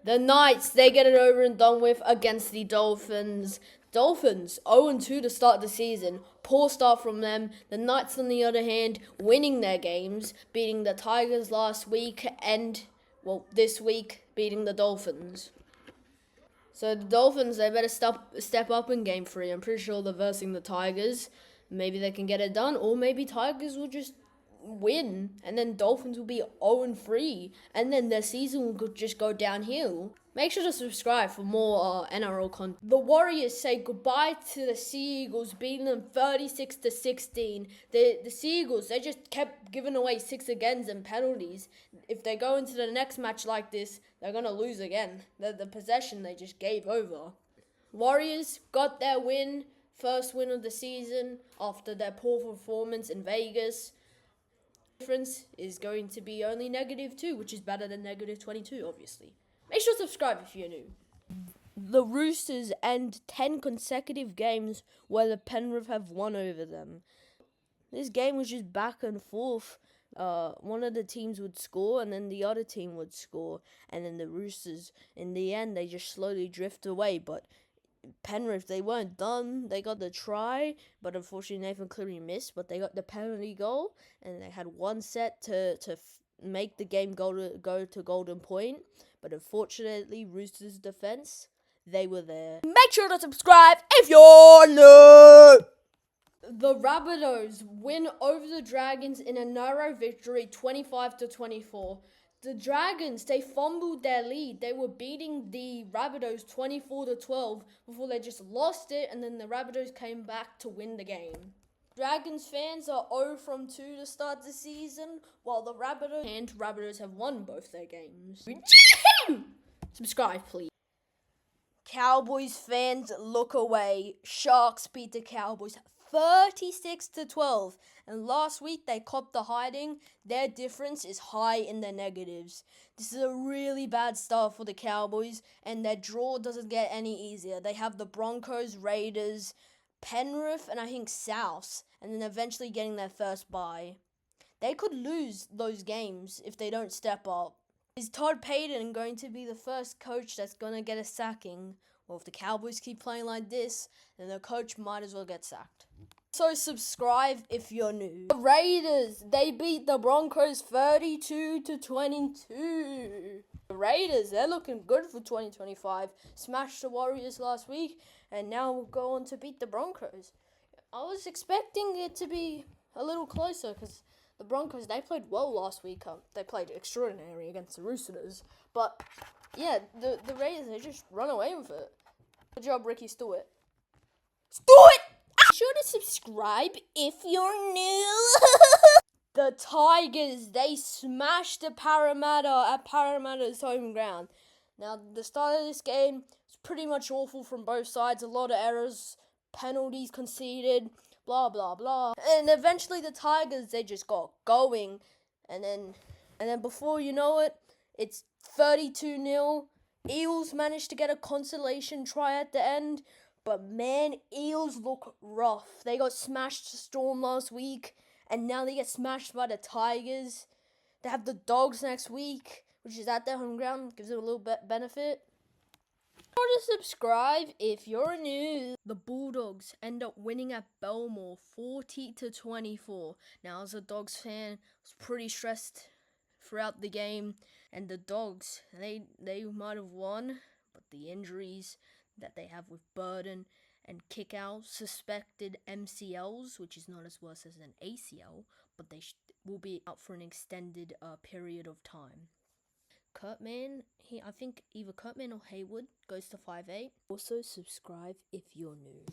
The Knights, they get it over and done with against the Dolphins. Dolphins 0-2 to start the season. Poor start from them. The Knights, on the other hand, winning their games, beating the Tigers last week and, this week, beating the Dolphins. So the Dolphins, they better step up in Game 3. I'm pretty sure they're versing the Tigers. Maybe they can get it done, or maybe Tigers will just win, and then Dolphins will be 0-3, and then their season will just go downhill. Make sure to subscribe for more NRL content. The Warriors say goodbye to the Sea Eagles, beating them 36-16. The Sea Eagles, they just kept giving away 6 agains and penalties. If they go into the next match like this, they're going to lose again. The possession they just gave over. Warriors got their win, first win of the season after their poor performance in Vegas. Difference is going to be only -2, which is better than -22, obviously. Make sure to subscribe if you're new. The Roosters end 10 consecutive games where the Penrith have won over them. This game was just back and forth. One of the teams would score, and then the other team would score, and then the Roosters, in the end, they just slowly drift away. But Penrith, they weren't done. They got the try, but unfortunately Nathan Cleary missed. But they got the penalty goal, and they had one set to make the game go to golden point. But unfortunately, Roosters' defense, they were there. Make sure to subscribe if you're new. The Rabbitohs win over the Dragons in a narrow victory, 25-24. The Dragons, they fumbled their lead. They were beating the Rabbitohs 24-12 before they just lost it, and then the Rabbitohs came back to win the game. Dragons fans are 0-2 to start the season, while the Rabbitohs have won both their games. Subscribe, please. Cowboys fans, look away. Sharks beat the Cowboys 36-12, and last week they copped the hiding. Their difference is high in their negatives. This is a really bad start for the Cowboys, and their draw doesn't get any easier. They have the Broncos, Raiders, Penrith, and I think South, and then eventually getting their first bye. They could lose those games if they don't step up. Is Todd Payton going to be the first coach that's going to get a sacking? Well, if the Cowboys keep playing like this, then the coach might as well get sacked. So subscribe if you're new. The Raiders, they beat the Broncos 32-22. The Raiders, they're looking good for 2025. Smashed the Warriors last week, and now we'll go on to beat the Broncos. I was expecting it to be a little closer because the Broncos, they played well last week. They played extraordinary against the Roosters. But, yeah, the Raiders, they just run away with it. Good job, Ricky Stewart. Stewart! Be sure to subscribe if you're new. The Tigers, they smashed the Parramatta at Parramatta's home ground. Now, the start of this game was pretty much awful from both sides. A lot of errors, penalties conceded, blah, blah, blah. And eventually the Tigers, they just got going. And then before you know it, it's 32-0. Eels managed to get a consolation try at the end. But man, Eels look rough. They got smashed to Storm last week, and now they get smashed by the Tigers. They have the Dogs next week, which is at their home ground. Gives it a little bit benefit. Or to subscribe if you're new. The Bulldogs end up winning at Belmore 40-24. Now, as a Dogs fan, I was pretty stressed throughout the game. And the Dogs, they might have won, but the injuries that they have with Burden and Kickout, suspected MCLs, which is not as worse as an ACL, but they will be out for an extended period of time. Kurtman, I think either Kurtman or Haywood goes to 5'8". Also subscribe if you're new.